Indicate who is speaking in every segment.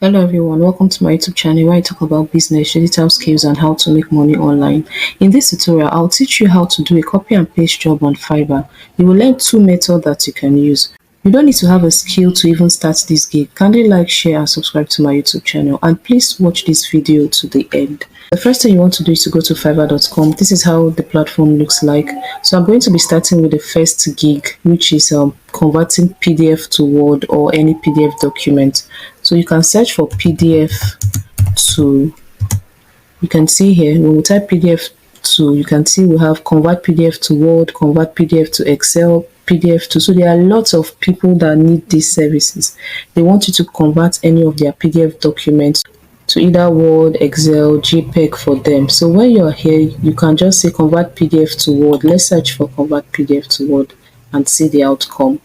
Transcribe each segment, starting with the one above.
Speaker 1: Hello everyone, welcome to my YouTube channel where I talk about business, digital skills and how to make money online. In this tutorial, I'll teach you how to do a copy and paste job on Fiverr. You will learn two methods that you can use. You don't need to have a skill to even start this gig. Kindly like, share and subscribe to my YouTube channel, and please watch this video to the end. The first thing you want to do is to go to fiverr.com. This is how the platform looks like. So I'm going to be starting with the first gig, which is converting PDF to Word or any PDF document. So you can search for PDF to, you can see here, when we type PDF to, you can see we have convert PDF to Word, convert PDF to Excel, PDF to, so there are lots of people that need these services. They want you to convert any of their PDF documents to either Word, Excel, JPEG for them. So when you're here, you can just say convert PDF to Word. Let's search for convert PDF to Word and see the outcome.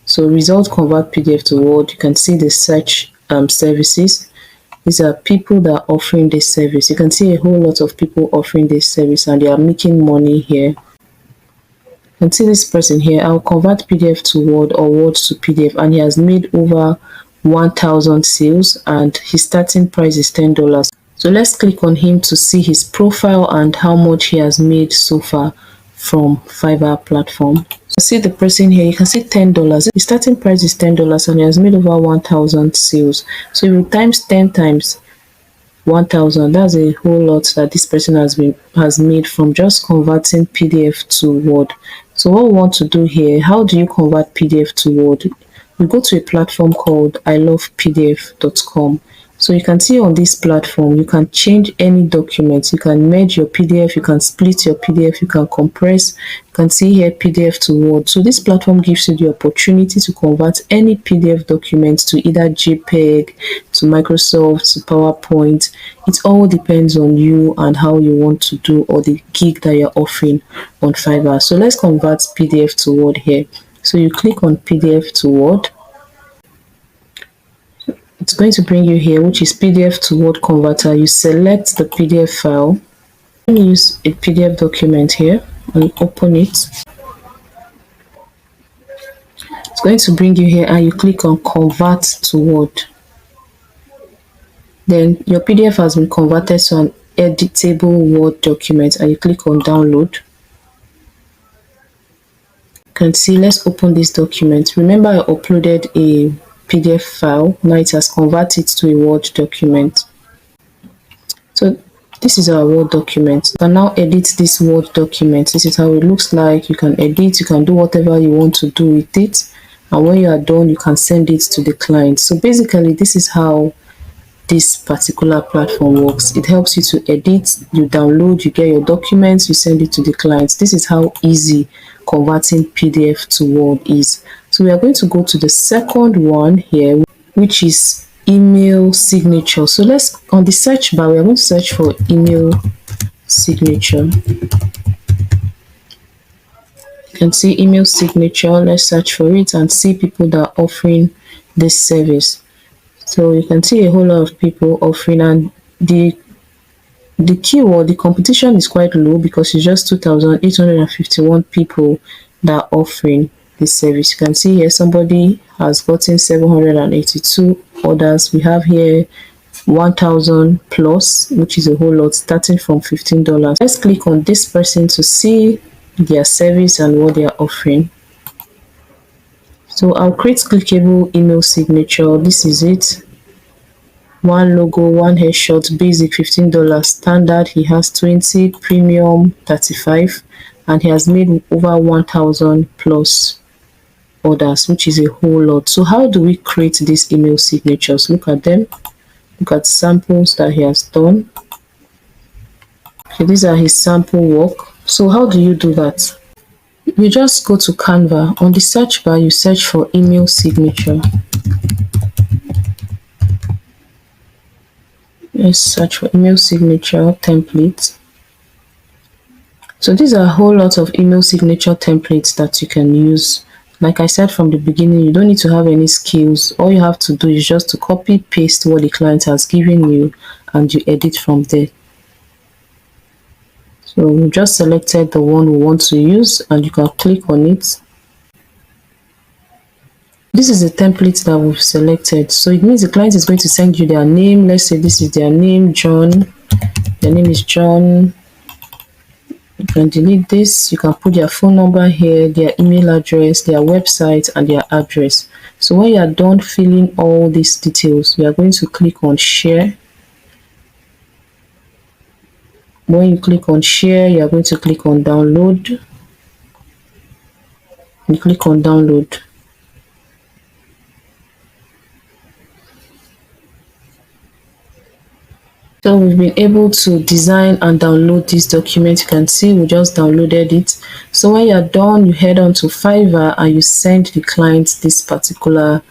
Speaker 1: So result convert PDF to Word. You can see the search services. These are people that are offering this service. You can see a whole lot of people offering this service and they are making money here. You can see this person here. I'll convert PDF to Word or Word to PDF, and he has made over 1,000 sales and his starting price is $10. So let's click on him to see his profile and how much he has made so far from Fiverr platform. So see the person here, you can see $10. His starting price is $10 and he has made over 1,000 sales. So if you times 10 times 1,000, that's a whole lot that this person has made from just converting PDF to Word. So what we want to do here, how do you convert PDF to Word? You go to a platform called ilovepdf.com. So you can see on this platform, you can change any document. You can merge your PDF, you can split your PDF, you can compress. You can see here PDF to Word. So this platform gives you the opportunity to convert any PDF document to either JPEG, to Microsoft, to PowerPoint. It all depends on you and how you want to do, or the gig that you're offering on Fiverr. So let's convert PDF to Word here. So you click on PDF to Word. It's going to bring you here, which is PDF to Word converter. You select the PDF file. Use a PDF document here and open it. It's going to bring you here and you click on convert to Word. Then your PDF has been converted to an editable Word document and you click on download. You can see, let's open this document. Remember I uploaded a PDF file. Now it has converted to a Word document. So this is our Word document. You can now edit this Word document. This is how it looks like. You can edit, you can do whatever you want to do with it. And when you are done, you can send it to the client. So basically, this is how this particular platform works. It helps you to edit, you download, you get your documents, you send it to the clients. This is how easy converting PDF to Word is. So we are going to go to the second one here, which is email signature. So let's, on the search bar, we are going to search for email signature. You can see email signature. Let's search for it and see people that are offering this service. So you can see a whole lot of people offering, and the keyword, the competition is quite low because it's just 2,851 people that are offering this service. You can see here somebody has gotten 782 orders. We have here 1,000 plus, which is a whole lot, starting from $15. Let's click on this person to see their service and what they are offering. So I'll create clickable email signature. This is it. One logo, one headshot, basic $15, standard he has 20, premium 35, and he has made over 1,000 plus orders, which is a whole lot. So how do we create these email signatures? Look at them. Look at samples that he has done. Okay, these are his sample work. So how do you do that? You just go to Canva. On the search bar, you search for email signature. Let's search for email signature templates. So these are a whole lot of email signature templates that you can use. Like I said from the beginning, you don't need to have any skills. All you have to do is just to copy paste what the client has given you and you edit from there. So we just selected the one we want to use and you can click on it. This is the template that we've selected. So it means the client is going to send you their name. Let's say this is their name, John. Their name is John. You can delete this. You can put their phone number here, their email address, their website, and their address. So when you are done filling all these details, you are going to click on share. When you click on share, you are going to click on download. You click on download. So we've been able to design and download this document. You can see we just downloaded it. So when you're done, you head on to Fiverr and you send the client this particular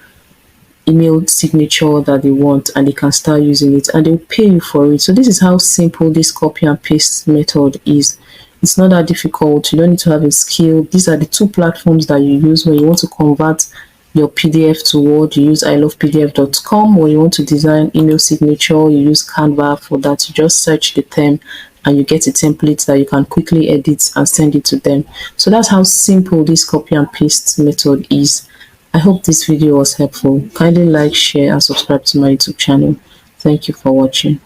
Speaker 1: email signature that they want, and they can start using it and they'll pay you for it. So this is how simple this copy and paste method is. It's not that difficult. You don't need to have a skill. These are the two platforms that you use when you want to convert your PDF to Word. You use ilovepdf.com. When you want to design email signature, you use Canva. For that, you just search the term and you get a template that you can quickly edit and send it to them. So that's how simple this copy and paste method is. I hope this video was helpful. Kindly like, share, and subscribe to my YouTube channel. Thank you for watching.